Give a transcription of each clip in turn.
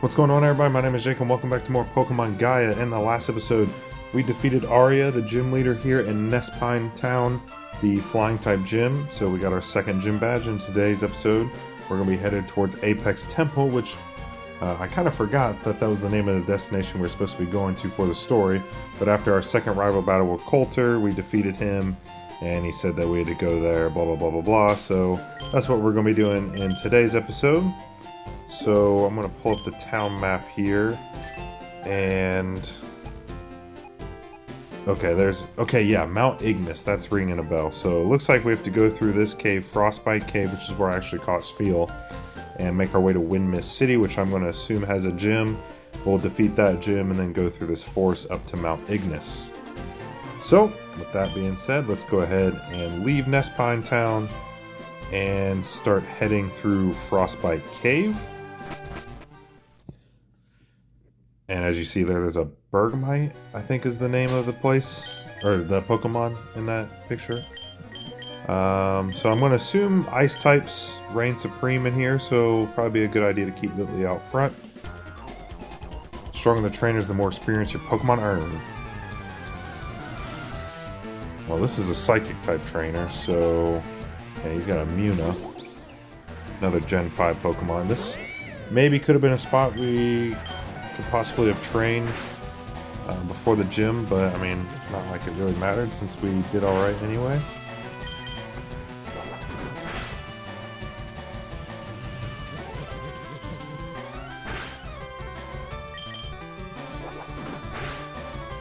What's going on, everybody? My name is Jake and welcome back to more Pokemon Gaia. In the last episode, we defeated Arya, the gym leader here in Nespine Town, the flying type gym. So we got our second gym badge. In today's episode, we're going to be headed towards Apex Temple, which I kind of forgot that was the name of the destination we're supposed to be going to for the story. But after our second rival battle with Coulter, we defeated him and he said that we had to go there, blah, blah, blah, blah, blah. So that's what we're going to be doing in today's episode. So I'm going to pull up the town map here, and okay, Mount Ignis, that's ringing a bell. So it looks like we have to go through this cave, Frostbite Cave, which is where I actually caught Spheal, and make our way to Windmist City, which I'm going to assume has a gym. We'll defeat that gym and then go through this forest up to Mount Ignis. So with that being said, let's go ahead and leave Nespine Town and start heading through Frostbite Cave. And as you see there's a Bergmite, I think is the name of the place, or the Pokemon in that picture. So I'm going to assume Ice types reign supreme in here, so probably be a good idea to keep Lily out front. The stronger the trainers, the more experience your Pokemon earn. Well, this is a Psychic type trainer, so... and he's got a Muna. Another Gen 5 Pokemon. This maybe could have been a spot we could possibly have trained before the gym, but I mean, not like it really mattered since we did alright anyway.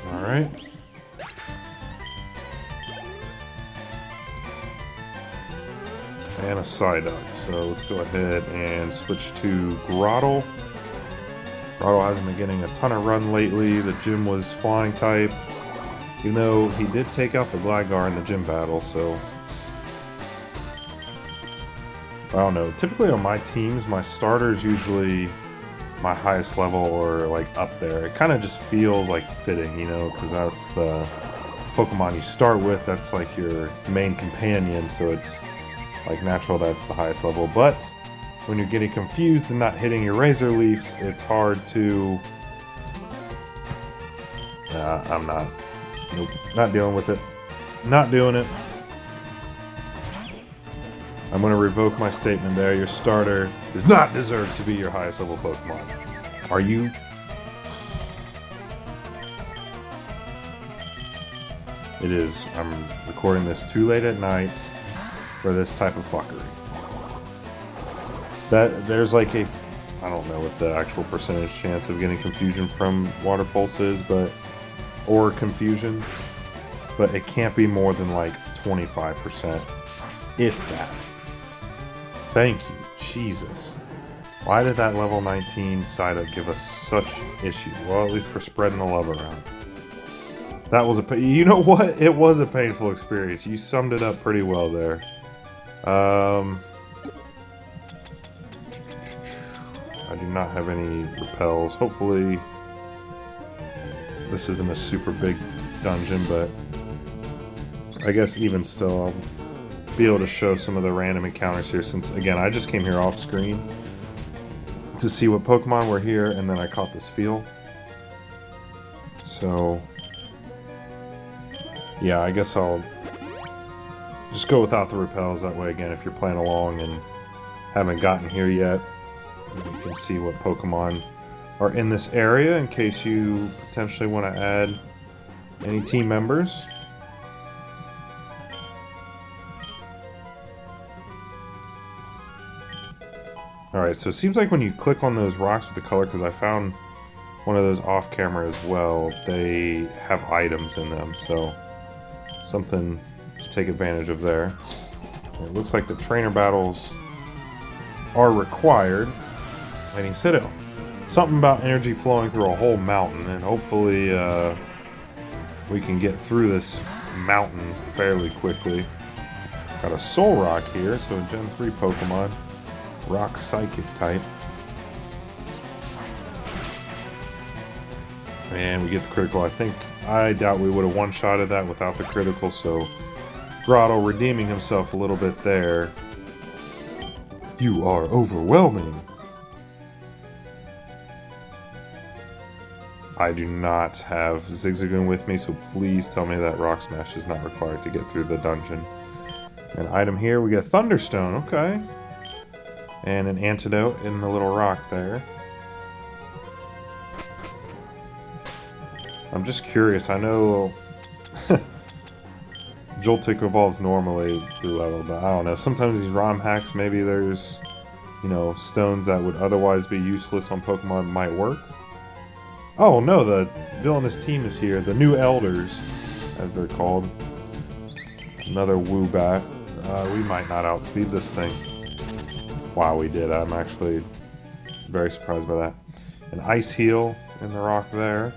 Alright. And a Psyduck. So let's go ahead and switch to Grottle. Grottle hasn't been getting a ton of run lately. The gym was flying type, even though he did take out the Gligar in the gym battle, so I don't know. Typically on my teams, my starter's usually my highest level or like up there. It kind of just feels like fitting, you know, because that's the Pokemon you start with. That's like your main companion, so it's like natural that's the highest level. But when you're getting confused and not hitting your Razor Leafs, it's hard to... I'm not. Nope. Not dealing with it. Not doing it. I'm going to revoke my statement there. Your starter does not deserve to be your highest level Pokemon. Are you? It is. I'm recording this too late at night for this type of fuckery. That there's like a, I don't know what the actual percentage chance of getting confusion from Water Pulse is, or confusion, but it can't be more than like 25%, if that. Thank you, Jesus. Why did that level 19 Psyduck give us such issue? Well, at least we're spreading the love around. That was you know what? It was a painful experience. You summed it up pretty well there. I do not have any repels. Hopefully this isn't a super big dungeon, but I guess even still I'll be able to show some of the random encounters here, since again I just came here off screen to see what Pokemon were here, and then I caught this Spheal. So yeah, I guess I'll just go without the repels. That way, again, if you're playing along and haven't gotten here yet, you can see what Pokemon are in this area in case you potentially want to add any team members. Alright, so it seems like when you click on those rocks with the color, because I found one of those off camera as well, they have items in them, so something to take advantage of there. It looks like the trainer battles are required. And he said something about energy flowing through a whole mountain, and hopefully we can get through this mountain fairly quickly. Got a Soul Rock here, so a Gen 3 Pokemon. Rock Psychic type. And we get the critical. I doubt we would have one-shotted that without the critical, so Grottle redeeming himself a little bit there. You are overwhelming. I do not have Zigzagoon with me, so please tell me that Rock Smash is not required to get through the dungeon. An item here, we get Thunderstone, okay. And an antidote in the little rock there. I'm just curious, I know Joltik evolves normally through level, but I don't know. Sometimes these ROM hacks, maybe there's, you know, stones that would otherwise be useless on Pokemon might work. Oh no, the villainous team is here. The new elders, as they're called. Another Woobat. We might not outspeed this thing. Wow, we did. I'm actually very surprised by that. An Ice Heal in the rock there.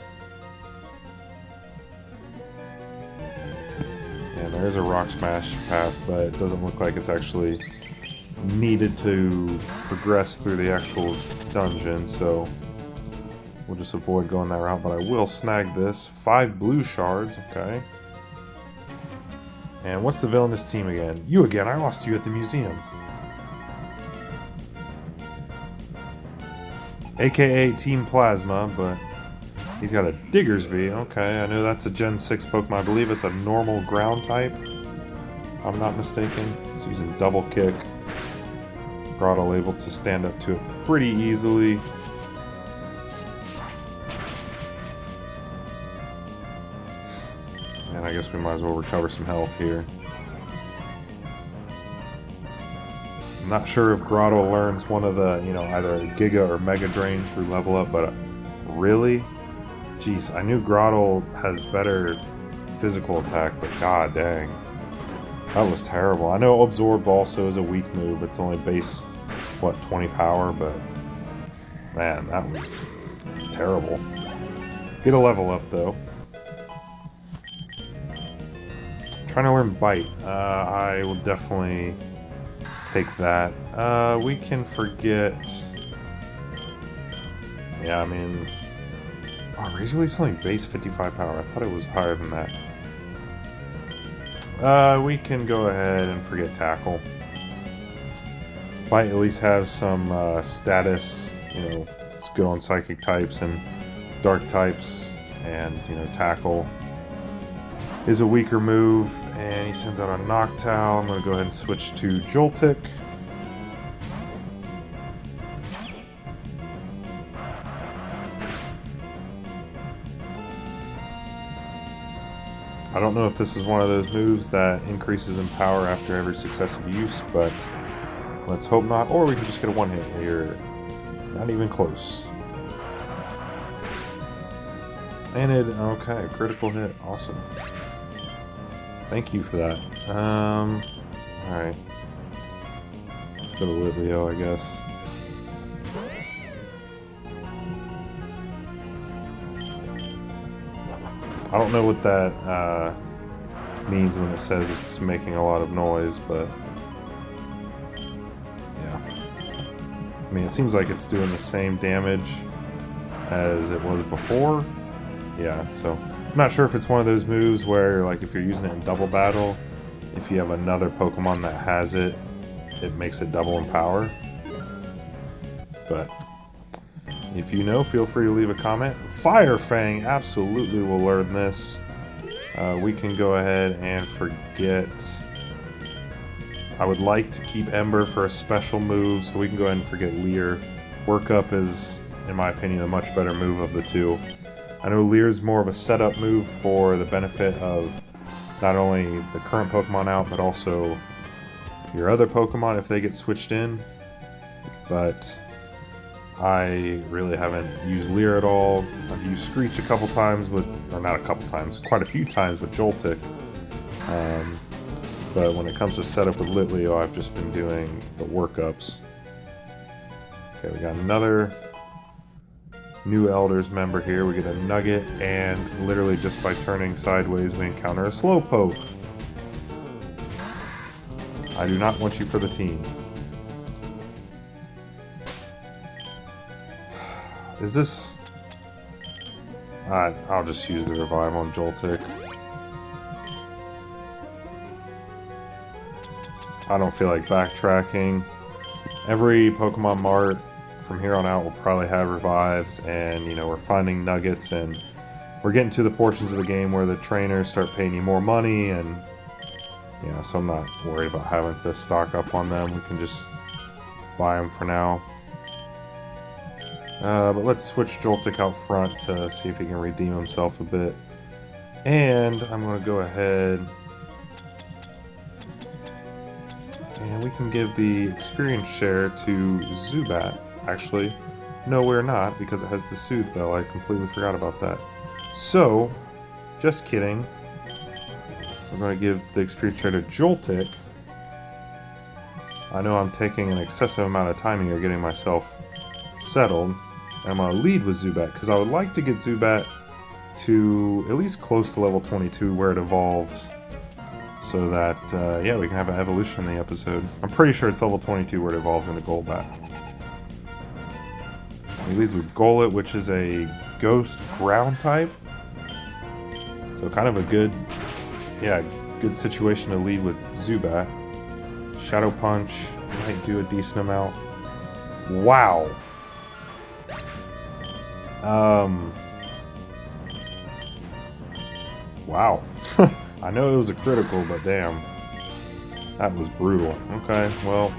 And there's a Rock Smash path, but it doesn't look like it's actually needed to progress through the actual dungeon, so we'll just avoid going that route, but I will snag this. 5 blue shards, okay. And what's the villainous team again? You again, I lost you at the museum. AKA Team Plasma, but he's got a Diggersby. Okay, I know that's a Gen 6 Pokemon. I believe it's a normal ground type. If I'm not mistaken. He's using Double Kick. Grottle able to stand up to it pretty easily. And I guess we might as well recover some health here. I'm not sure if Grotto learns one of the, you know, either Giga or Mega Drain through level up, but really? Jeez, I knew Grotto has better physical attack, but god dang. That was terrible. I know Absorb also is a weak move. It's only base, what, 20 power, but man, that was terrible. Get a level up, though. Trying to learn Bite. I will definitely take that. We can forget... Yeah, I mean... Oh, Razor Leaf's only base 55 power. I thought it was higher than that. We can go ahead and forget Tackle. Might at least have some status, you know, it's good on Psychic types and Dark types, and, you know, Tackle is a weaker move, and he sends out a Noctowl. I'm going to go ahead and switch to Joltik. I don't know if this is one of those moves that increases in power after every successive use, but let's hope not. Or we can just get a one-hit here. Not even close. And it, okay, critical hit. Awesome. Thank you for that. Alright. Let's go to Litleo, I guess. I don't know what that means when it says it's making a lot of noise, but yeah. I mean, it seems like it's doing the same damage as it was before. Yeah, so I'm not sure if it's one of those moves where, like, if you're using it in double battle, if you have another Pokemon that has it, it makes it double in power. But if you know, feel free to leave a comment. Fire Fang, absolutely will learn this. We can go ahead and forget... I would like to keep Ember for a special move, so we can go ahead and forget Leer. Workup is, in my opinion, a much better move of the two. I know Leer's more of a setup move for the benefit of not only the current Pokemon out, but also your other Pokemon if they get switched in. But I really haven't used Leer at all. I've used Screech a couple times with, or not a couple times, quite a few times with Joltik. But when it comes to setup with Litleo, I've just been doing the workups. Okay, we got another new Elders member here. We get a Nugget, and literally just by turning sideways, we encounter a Slowpoke. I do not want you for the team. Is this... I'll just use the Revive on Joltik. I don't feel like backtracking. Every Pokemon Mart from here on out we'll probably have revives, and you know, we're finding nuggets, and we're getting to the portions of the game where the trainers start paying you more money, and yeah, so I'm not worried about having to stock up on them. We can just buy them for now. But let's switch Joltik out front to see if he can redeem himself a bit. And I'm going to go ahead and we can give the experience share to Zubat. Actually, no, we're not, because it has the Soothe Bell. I completely forgot about that. So, just kidding. We're going to give the experience share to Joltik. I know I'm taking an excessive amount of time here getting myself settled. I'm going to lead with Zubat, because I would like to get Zubat to at least close to level 22 where it evolves. So that, yeah, we can have an evolution in the episode. I'm pretty sure it's level 22 where it evolves into Golbat. He leads with Golett, which is a ghost ground type. So kind of a good, yeah, good situation to lead with Zubat. Shadow Punch might do a decent amount. Wow. Wow. I know it was a critical, but damn. That was brutal. Okay, well,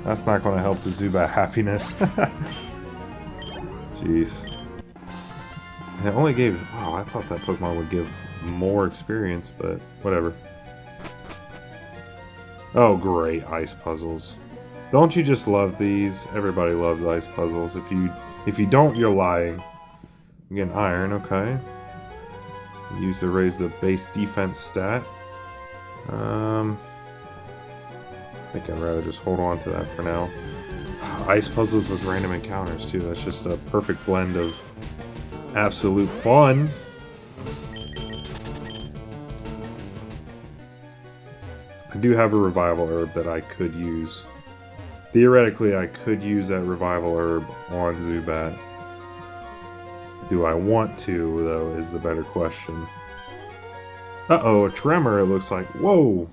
that's not going to help the Zubat happiness. Jeez. And it only gave... Wow, I thought that Pokemon would give more experience, but whatever. Oh, great. Ice puzzles. Don't you just love these? Everybody loves ice puzzles. If you don't, you're lying. Again, iron, okay. Use to raise the base defense stat. I think I'd rather just hold on to that for now. Ice puzzles with random encounters too. That's just a perfect blend of absolute fun. I do have a revival herb that I could use. Theoretically, I could use that revival herb on Zubat. Do I want to, though, is the better question. Uh-oh, a tremor, it looks like. Whoa!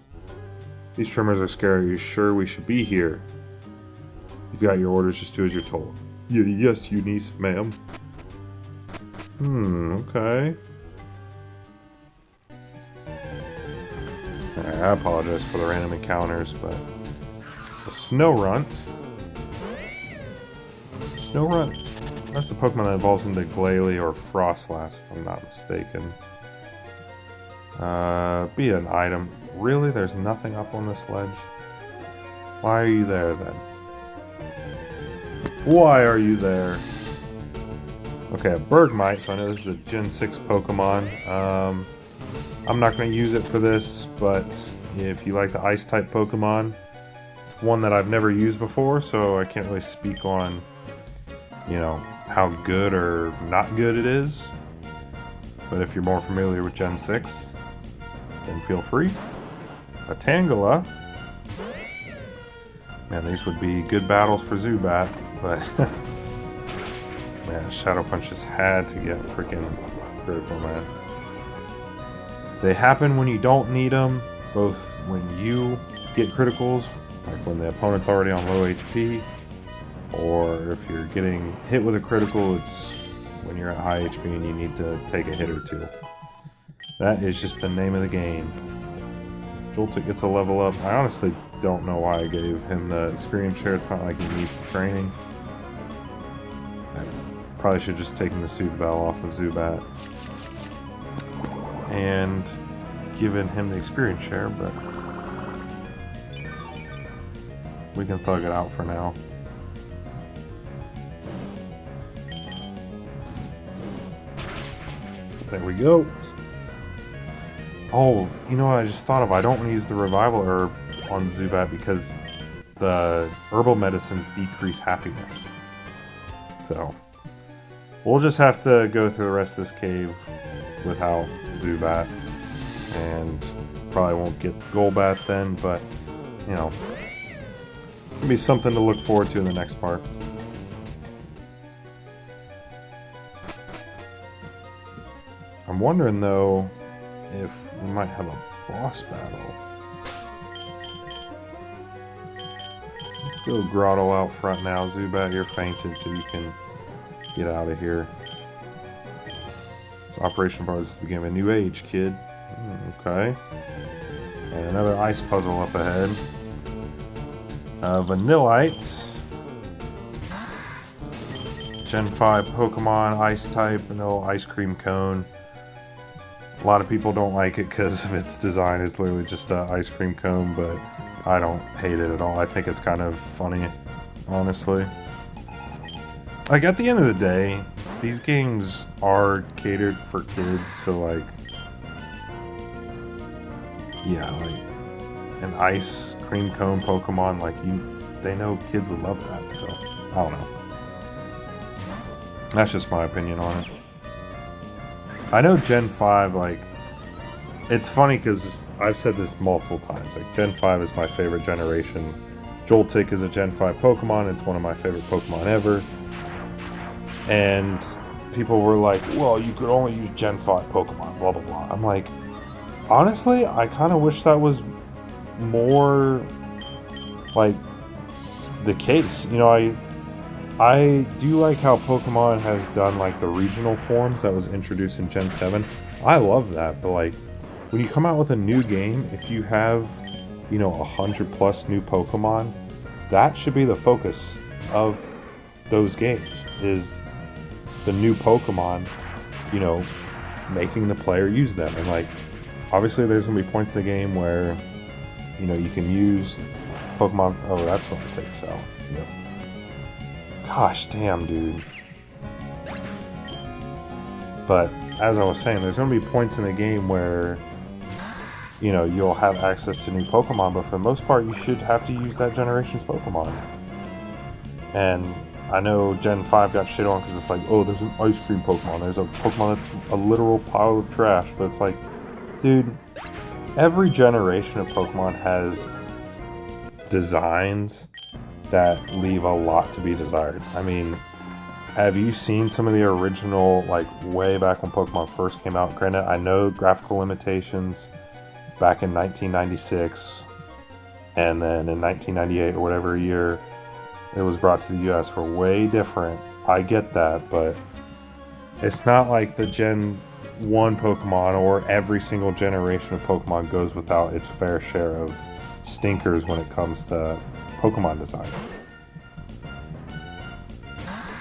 These tremors are scary. Are you sure we should be here? You've got your orders, just do as you're told. Yes, Eunice, ma'am. Okay. I apologize for the random encounters, but... A Snorunt. Snorunt? That's the Pokemon that evolves into Glalie or Frostlass, if I'm not mistaken. Be an item. Really? There's nothing up on this ledge? Why are you there, then? Why are you there? Okay, a Bergmite, so I know this is a Gen 6 Pokemon. I'm not going to use it for this, but if you like the Ice-type Pokemon, it's one that I've never used before, so I can't really speak on, you know, how good or not good it is. But if you're more familiar with Gen 6, then feel free. A Tangela. Man, these would be good battles for Zubat, but man, Shadow Punch just had to get freaking critical, man. They happen when you don't need them, both when you get criticals, like when the opponent's already on low HP, or if you're getting hit with a critical, it's when you're at high HP and you need to take a hit or two. That is just the name of the game. Joltik gets a level up. I honestly don't know why I gave him the experience share. It's not like he needs the training. I probably should just take the Soothe Bell off of Zubat and given him the experience share, but we can thug it out for now. There we go. Oh, you know what I just thought of? I don't want to use the revival herb on Zubat because the herbal medicines decrease happiness. So, we'll just have to go through the rest of this cave without Zubat. And probably won't get Golbat then, but, you know, it'll be something to look forward to in the next part. I'm wondering, though, if we might have a boss battle. Let's go Grottle out front now. Zubat, you're fainted, so you can get out of here. So Operation Bars is the beginning of a new age, kid. Okay. And another ice puzzle up ahead. Vanillite. Gen 5 Pokemon, Ice type, vanilla ice cream cone. A lot of people don't like it because of its design. It's literally just an ice cream cone, but I don't hate it at all. I think it's kind of funny, honestly. Like, at the end of the day, these games are catered for kids, so like, yeah, like an ice cream cone Pokemon, like they know kids would love that, so I don't know. That's just my opinion on it. I know Gen 5, like, it's funny because I've said this multiple times, like, Gen 5 is my favorite generation. Joltik is a Gen 5 Pokemon, it's one of my favorite Pokemon ever. And people were like, well, you could only use Gen 5 Pokemon, blah, blah, blah. I'm like, honestly, I kind of wish that was more, like, the case. You know, I do like how Pokemon has done, like, the regional forms that was introduced in Gen 7. I love that, but, like, when you come out with a new game, if you have, you know, 100 plus new Pokemon, that should be the focus of those games, is the new Pokemon, you know, making the player use them. And, like, obviously there's going to be points in the game where, you know, you can use Pokemon... Oh, that's going to take us out. Yep. Gosh damn, dude. But, as I was saying, there's going to be points in the game where, you know, you'll have access to new Pokemon, but for the most part, you should have to use that generation's Pokemon. And I know Gen 5 got shit on because it's like, oh, there's an ice cream Pokemon. There's a Pokemon that's a literal pile of trash. But it's like, dude, every generation of Pokemon has designs that leave a lot to be desired. I mean, have you seen some of the original, like, way back when Pokemon first came out? Granted, I know graphical limitations back in 1996, and then in 1998 or whatever year it was brought to the US were way different. I get that, but it's not like the Gen 1 Pokemon or every single generation of Pokemon goes without its fair share of stinkers when it comes to Pokemon designs.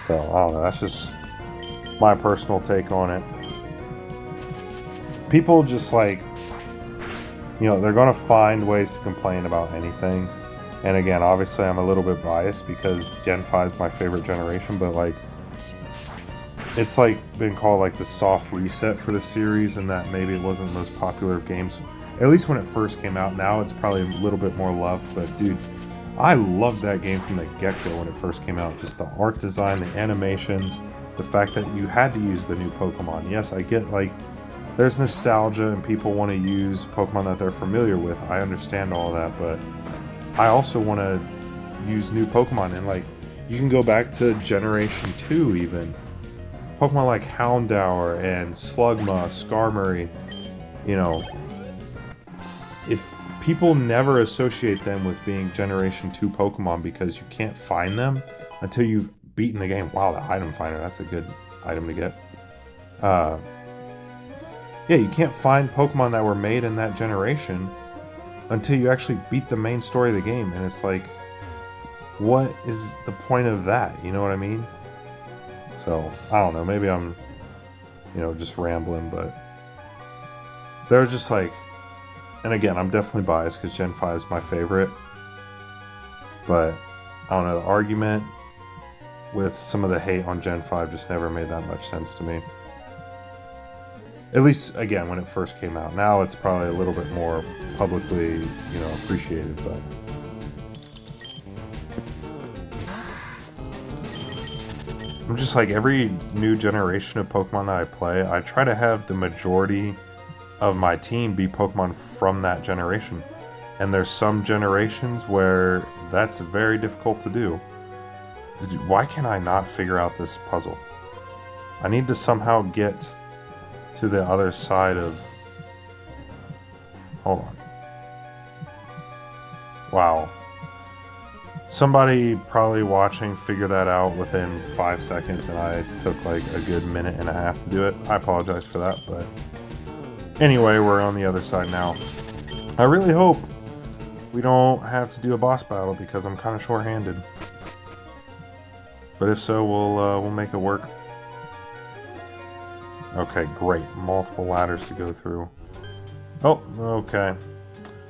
So, I don't know, that's just my personal take on it. People just, like, you know, they're going to find ways to complain about anything. And again, obviously I'm a little bit biased because Gen 5 is my favorite generation, but, like, it's, like, been called, like, the soft reset for the series, and that maybe it wasn't the most popular of games. At least when it first came out. Now it's probably a little bit more loved, but dude, I loved that game from the get-go when it first came out. Just the art design, the animations, the fact that you had to use the new Pokemon. Yes, I get, like, there's nostalgia and people want to use Pokemon that they're familiar with. I understand all that, but I also want to use new Pokemon. And, like, you can go back to Generation 2 even. Pokemon like Houndour and Slugma, Skarmory, you know, if people never associate them with being Generation 2 Pokemon because you can't find them until you've beaten the game. Wow, the item finder, that's a good item to get. Yeah, you can't find Pokemon that were made in that generation until you actually beat the main story of the game. And it's like, what is the point of that? You know what I mean? So, I don't know. Maybe I'm, you know, just rambling, but they're just like, and again, I'm definitely biased because Gen 5 is my favorite. But, I don't know, the argument with some of the hate on Gen 5 just never made that much sense to me. At least, again, when it first came out. Now it's probably a little bit more publicly, you know, appreciated, but... I'm just like, every new generation of Pokemon that I play, I try to have the majority of my team be Pokemon from that generation. And there's some generations where that's very difficult to do. Why can I not figure out this puzzle? I need to somehow get to the other side of... Hold on. Wow. Somebody probably watching figured that out within 5 seconds, and I took like a good minute and a half to do it. I apologize for that, but anyway, we're on the other side now. I really hope we don't have to do a boss battle because I'm kind of short-handed. But if so, we'll make it work. Okay, great. Multiple ladders to go through. Oh, okay.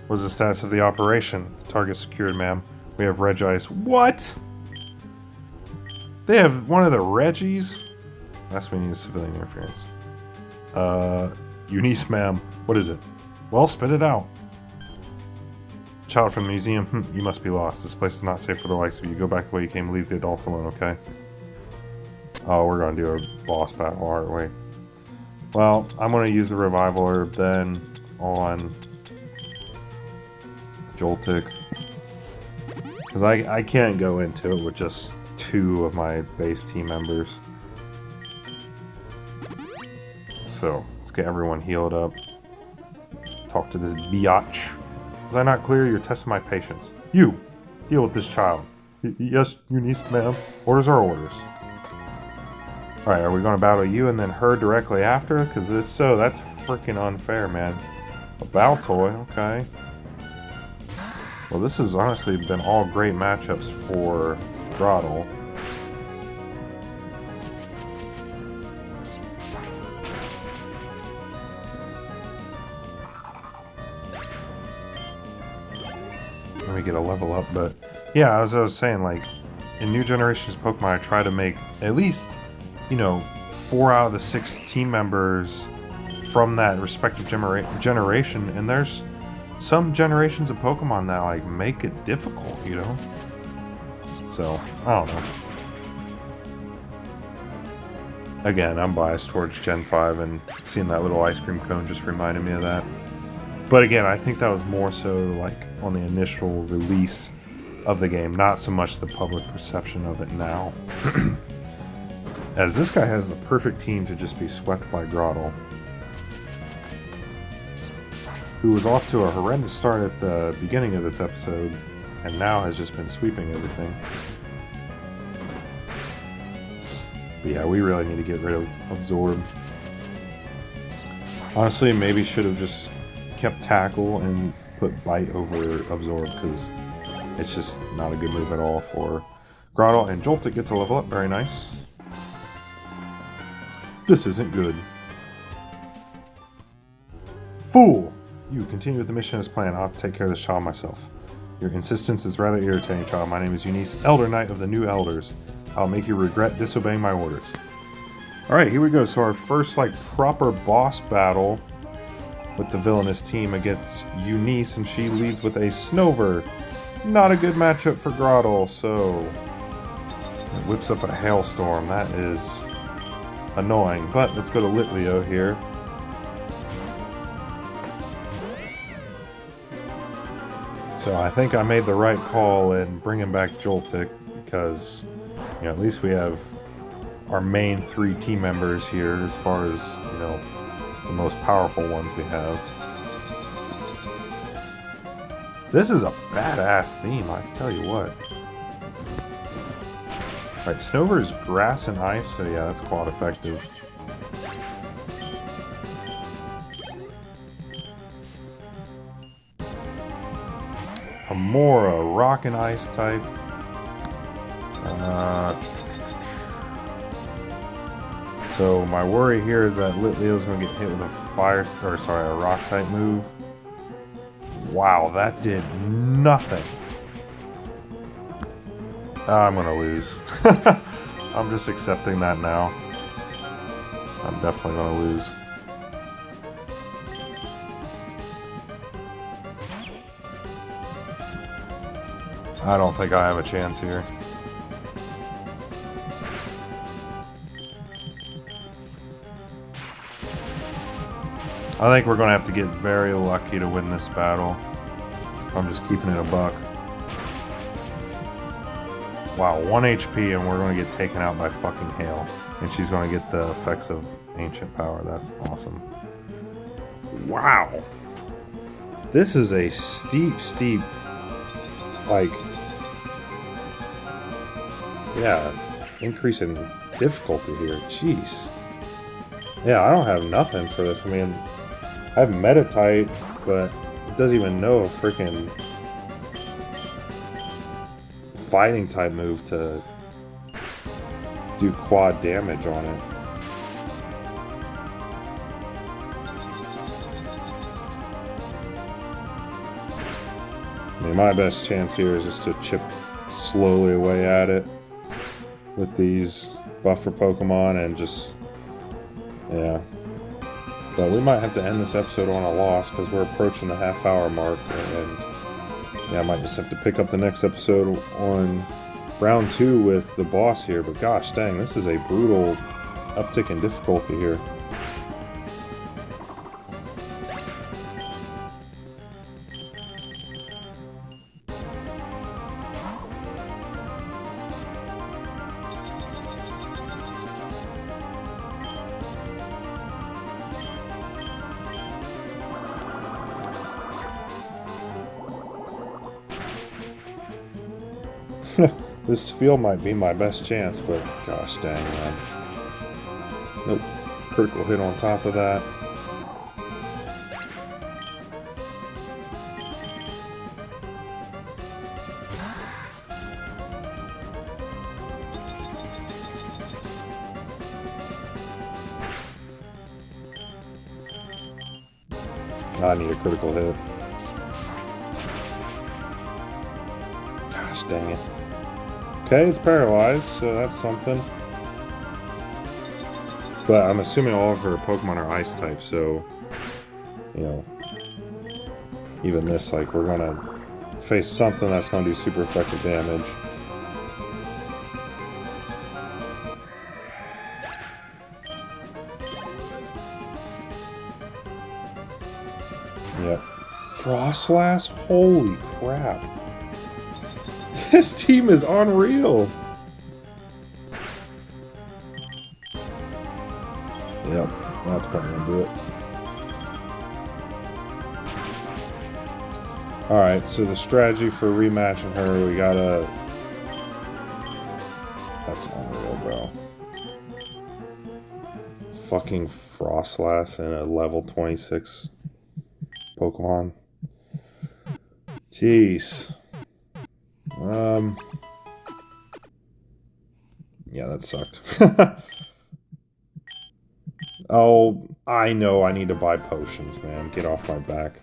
What's the status of the operation? Target secured, ma'am. We have Reg Ice. What? They have one of the Reggies? That's when you need civilian interference. Eunice, ma'am. What is it? Well, spit it out. Child from the museum. You must be lost. This place is not safe for the likes of you. Go back the way you came. Leave the adults alone, okay? Oh, we're gonna do a boss battle, aren't we? Well, I'm gonna use the revival herb then on Joltik. Because I can't go into it with just 2 of my base team members. So, let's get everyone healed up. Talk to this biatch. Was I not clear? You're testing my patience. You! Deal with this child. Yes, Eunice, ma'am. Orders are orders. Alright, are we going to battle you and then her directly after? Because if so, that's freaking unfair, man. A Baltoy, okay. Well, this has honestly been all great matchups for Grottle. Let me get a level up, but yeah, as I was saying, like, in new generations of Pokemon, I try to make at least, you know, 4 out of the 6 team members from that respective generation, and there's some generations of Pokemon that, like, make it difficult, you know? So, I don't know. Again, I'm biased towards Gen 5, and seeing that little ice cream cone just reminded me of that. But again, I think that was more so, like, on the initial release of the game, not so much the public perception of it now. As this guy has the perfect team to just be swept by Grottle, who was off to a horrendous start at the beginning of this episode, and now has just been sweeping everything. But yeah, we really need to get rid of Absorb. Honestly, maybe should have just kept Tackle and put Bite over Absorb, because it's just not a good move at all for Grottle. And Joltik gets a level up, very nice. This isn't good. Fool! You continue with the mission as planned. I'll have to take care of this child myself. Your insistence is rather irritating, child. My name is Eunice, Elder Knight of the New Elders. I'll make you regret disobeying my orders. Alright, here we go. So our first, like, proper boss battle with the villainous team against Eunice, and she leads with a Snover. Not a good matchup for Grottle, so it whips up a Hailstorm. That is annoying, but let's go to Litleo here. So I think I made the right call in bringing back Joltik, because, you know, at least we have our main 3 team members here as far as, you know, the most powerful ones we have. This is a badass theme, I tell you what. Alright, Snover is grass and ice, so yeah, that's quite effective. Amora, rock and ice type. So my worry here is that Litleo's going to get hit with a rock type move. Wow, that did nothing. I'm going to lose. I'm just accepting that now. I'm definitely going to lose. I don't think I have a chance here. I think we're going to have to get very lucky to win this battle. I'm just keeping it a buck. Wow, 1 HP and we're going to get taken out by fucking hail. And she's going to get the effects of ancient power. That's awesome. Wow. This is a steep, like, Yeah, increase in difficulty here. Jeez. Yeah, I don't have nothing for this. I mean, I have Meditite, but it doesn't even know a freaking fighting type move to do quad damage on it. I mean, my best chance here is just to chip slowly away at it with these buffer Pokemon and just, yeah. But we might have to end this episode on a loss because we're approaching the half-hour mark, and yeah, I might just have to pick up the next episode on round 2 with the boss here. But gosh dang, this is a brutal uptick in difficulty here. This field might be my best chance, but gosh dang, man. Nope. Critical hit on top of that. I need a critical hit. Gosh dang it. Okay, it's paralyzed, so that's something. But I'm assuming all of her Pokemon are ice type, so, you know, even this, like, we're gonna face something that's gonna do super effective damage. Yep. Frostlass? Holy crap. This team is unreal. Yep, that's probably gonna do it. Alright, so the strategy for rematching her, we gotta... That's unreal, bro. Fucking Frostlass and a level 26 Pokemon. Jeez. Yeah, that sucked. Oh, I know I need to buy potions, man. Get off my back.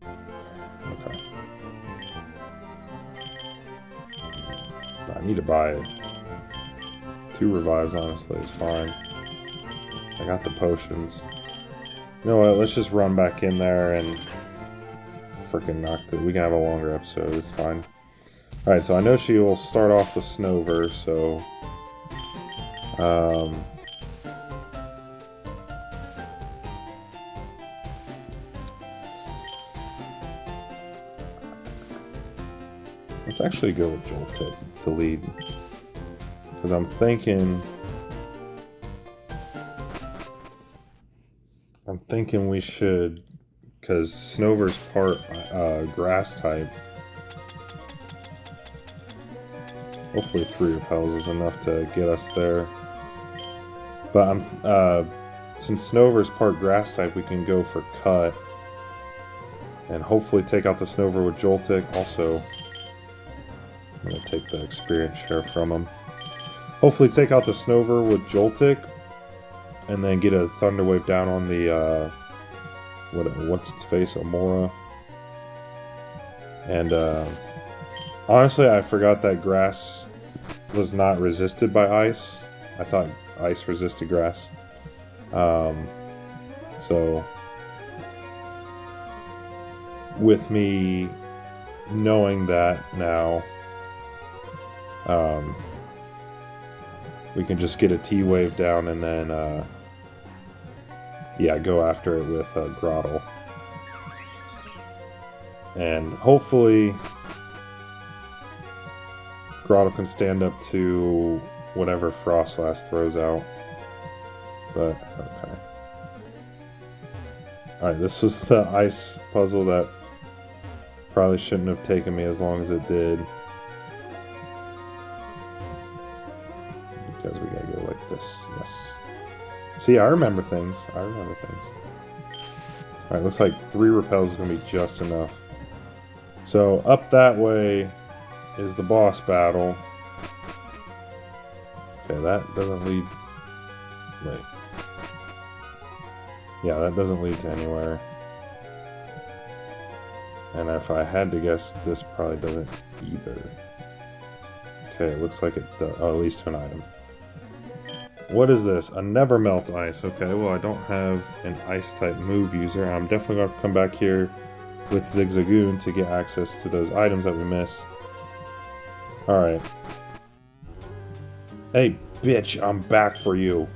Okay. I need to buy it. 2 revives, honestly, is fine. I got the potions. You know what, let's just run back in there and freaking knock the... We can have a longer episode, it's fine. Alright, so I know she will start off with Snover, so... let's actually go with Joltik to lead. Because I'm thinking we should, because Snover's part grass type. Hopefully 3 repels is enough to get us there. But since Snover's part grass type, we can go for cut. And hopefully take out the Snover with Joltik. Also, I'm going to take the experience share from him. Hopefully take out the Snover with Joltik. And then get a Thunder Wave down on the, what's its face, Amora. And, honestly, I forgot that grass was not resisted by ice. I thought ice resisted grass. So, with me knowing that now, we can just get a T-Wave down and then, yeah, go after it with Grottle. And hopefully Grottle can stand up to whatever Frostlass throws out. But, okay. Alright, this was the ice puzzle that probably shouldn't have taken me as long as it did. Because we gotta go like this. Yes. See, I remember things. I remember things. Alright, looks like 3 repels is gonna be just enough. So, up that way is the boss battle. Okay, that doesn't lead... Wait. Yeah, that doesn't lead to anywhere. And if I had to guess, this probably doesn't either. Okay, it looks like it does. Oh, at least to an item. What is this? A never melt ice. Okay, well, I don't have an ice type move user. I'm definitely going to have to come back here with Zigzagoon to get access to those items that we missed. Alright. Hey, bitch, I'm back for you.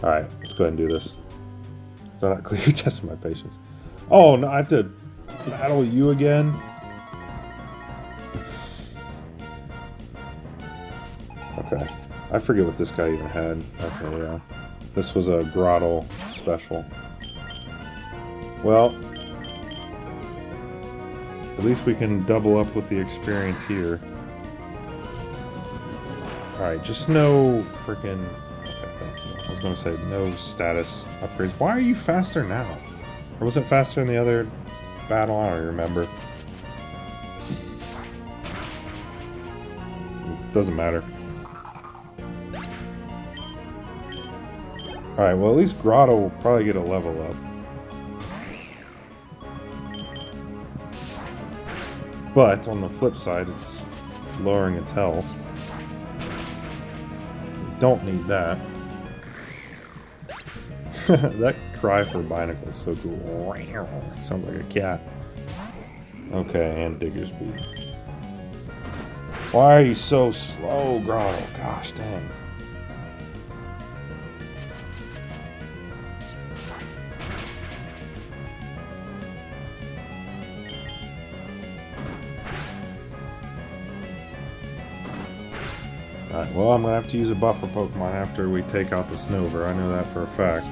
Alright, let's go ahead and do this. Is that not clear? Testing my patience. Oh, no, I have to battle you again? Okay. I forget what this guy even had. Okay, yeah. This was a Grottle special. Well, at least we can double up with the experience here. Alright, just no freaking... Okay, I was gonna say no status upgrades. Why are you faster now? Or was it faster in the other battle? I don't remember. Doesn't matter. Alright, well at least Grotto will probably get a level up. But, on the flip side, it's lowering its health. Don't need that. That cry for Binacle is so cool. Sounds like a cat. Okay, and Digger's Beat. Why are you so slow, Grotto? Gosh dang. Alright, well, I'm going to have to use a buffer Pokemon after we take out the Snover. I know that for a fact.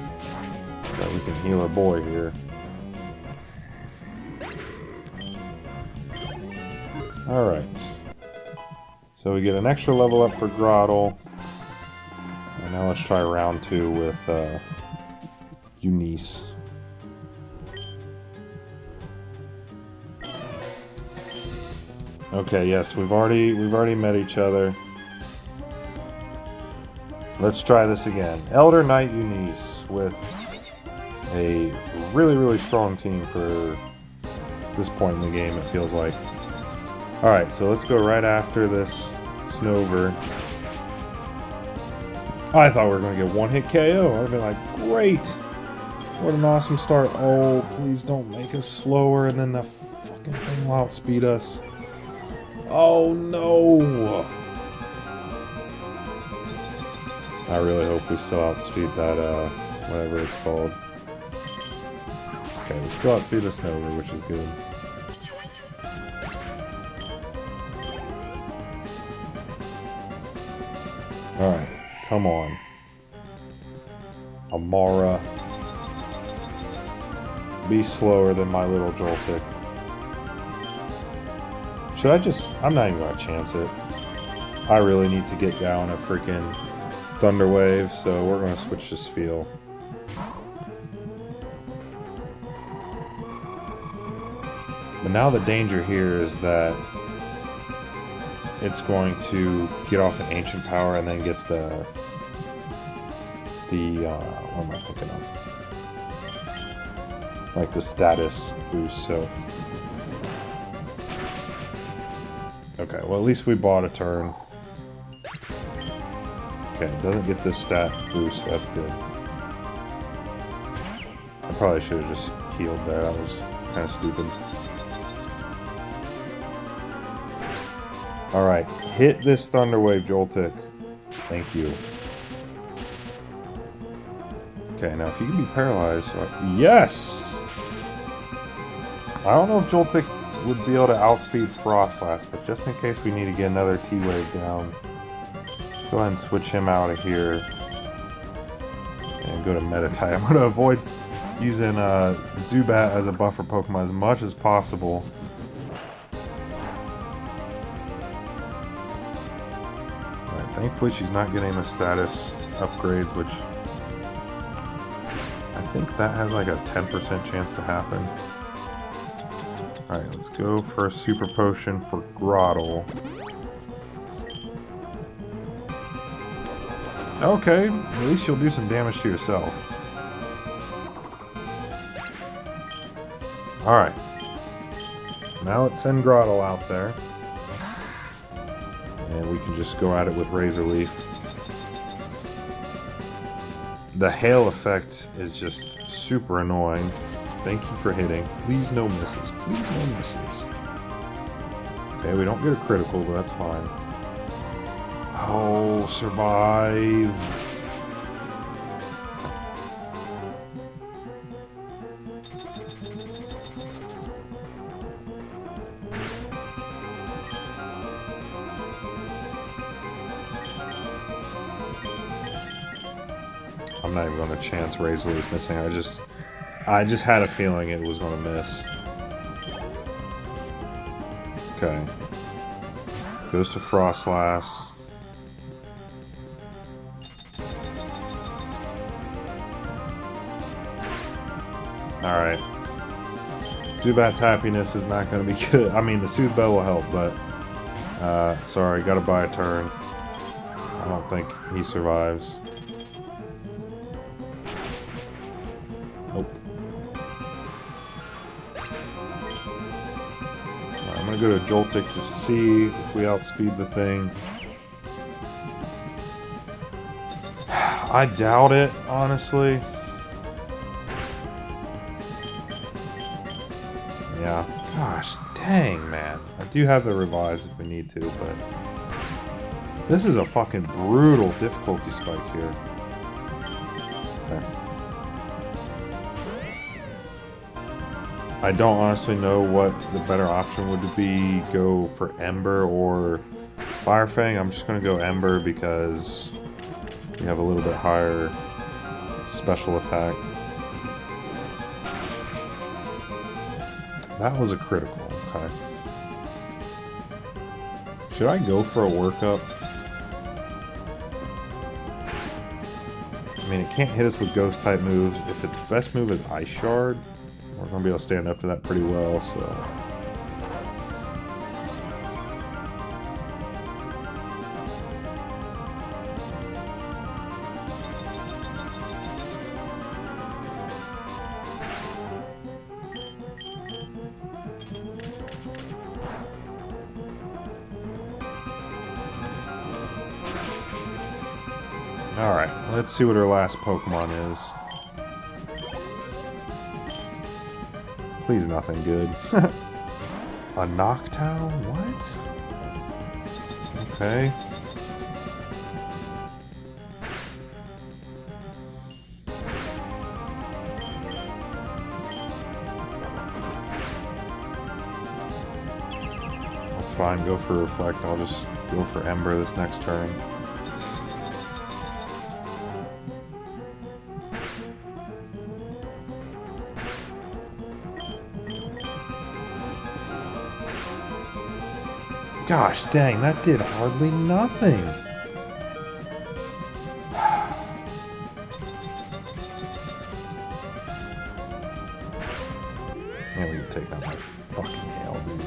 So we can heal our boy here. Alright. So we get an extra level up for Grottle. And now let's try round 2 with Eunice. Okay, yes, we've already met each other. Let's try this again. Elder Knight Eunice with a really, really strong team for this point in the game, it feels like. Alright, so let's go right after this Snover. I thought we were going to get one-hit KO. I'd be like, great! What an awesome start. Oh, please don't make us slower and then the fucking thing will outspeed us. Oh, no! I really hope we still outspeed that, whatever it's called. Okay, we still outspeed the Snover, which is good. Alright, come on. Amara. Be slower than my little Joltik. Should I just... I'm not even gonna chance it. I really need to get down a freaking Thunder Wave, so we're gonna switch to Spheal. But now the danger here is that it's going to get off an Ancient Power and then get the what am I thinking of? Like the status boost, so... Okay, well at least we bought a turn. Okay, it doesn't get this stat boost, so that's good. I probably should have just healed there, that was kind of stupid. Alright, hit this Thunder Wave, Joltik. Thank you. Okay, now if you can be paralyzed... Yes! I don't know if Joltik would be able to outspeed Frostlass, but just in case we need to get another T-Wave down, let's go ahead and switch him out of here. And go to Meditite. I'm going to avoid using Zubat as a buffer Pokemon as much as possible. Thankfully she's not getting the status upgrades, which I think that has like a 10% chance to happen. Alright, let's go for a super potion for Grottle. Okay, at least you'll do some damage to yourself. Alright. So now let's send Grottle out there. And we can just go at it with Razor Leaf. The hail effect is just super annoying. Thank you for hitting. Please no misses. Please no misses. Okay, we don't get a critical, but that's fine. Oh, survive. I'm not even going to chance Razor Leaf missing. I just had a feeling it was going to miss. Okay. Goes to Frostlass. Alright. Zubat's happiness is not going to be good. I mean, the Soothe Bell will help, but... sorry, gotta buy a turn. I don't think he survives. Nope. I'm gonna go to Joltik to see if we outspeed the thing. I doubt it, honestly. Yeah. Gosh, dang, man. I do have the revise if we need to, but... This is a fucking brutal difficulty spike here. Okay. I don't honestly know what the better option would be. Go for Ember or Fire Fang. I'm just going to go Ember because we have a little bit higher special attack. That was a critical. Okay. Should I go for a workup? I mean, it can't hit us with ghost type moves. If its best move is Ice Shard, we're going to be able to stand up to that pretty well, so... Alright, let's see what our last Pokemon is. Please nothing good. A Noctowl? What? Okay. That's fine, go for Reflect. I'll just go for Ember this next turn. Gosh dang, that did hardly nothing. Yeah, we can take out my fucking hail, dude.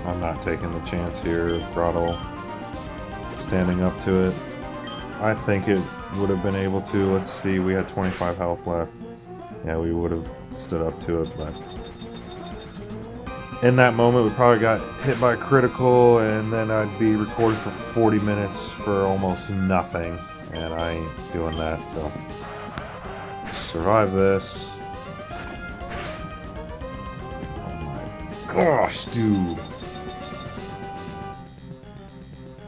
I'm not taking the chance here of Grottle standing up to it. I think it would have been able to. Let's see, we had 25 health left. Yeah, we would have stood up to it, but in that moment we probably got hit by a critical, and then I'd be recording for 40 minutes for almost nothing, and I ain't doing that, so survive this. Oh my gosh, dude.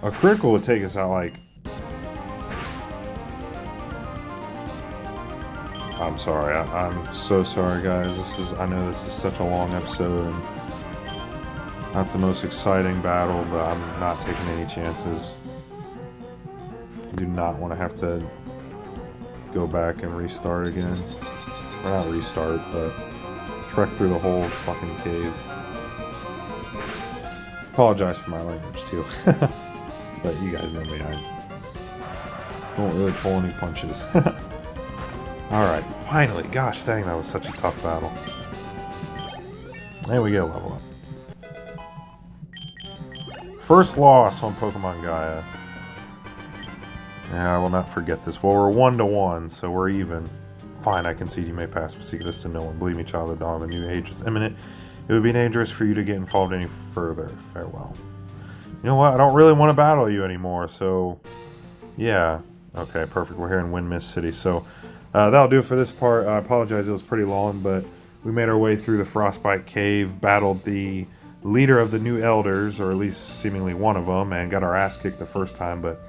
A critical would take us out like... I'm sorry. I'm so sorry, guys. I know this is such a long episode and not the most exciting battle, but I'm not taking any chances. I do not want to have to go back and restart again. Or not restart, but trek through the whole fucking cave. Apologize for my language, too. But you guys know me, I don't really pull any punches. Alright, finally. Gosh dang, that was such a tough battle. And we get a level up. First loss on Pokemon Gaia. Yeah, I will not forget this. Well, we're 1-1, so we're even. Fine, I concede you may pass, but seek this to no one. Believe me, child, the dawn of a new age is imminent. It would be dangerous for you to get involved any further. Farewell. You know what? I don't really want to battle you anymore, so... Yeah. Okay, perfect. We're here in Wind Mist City, so... that'll do it for this part. I apologize, it was pretty long, but we made our way through the Frostbite Cave, battled the leader of the new elders, or at least seemingly one of them, and got our ass kicked the first time, but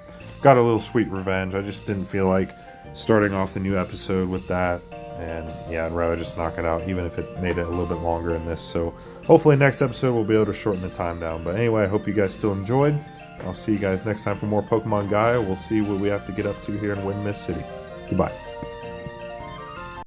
got a little sweet revenge. I just didn't feel like starting off the new episode with that, and yeah, I'd rather just knock it out, even if it made it a little bit longer in this. So hopefully next episode we'll be able to shorten the time down. But anyway, I hope you guys still enjoyed. I'll see you guys next time for more Pokemon Gaia. We'll see what we have to get up to here in Wind Mist City. Goodbye.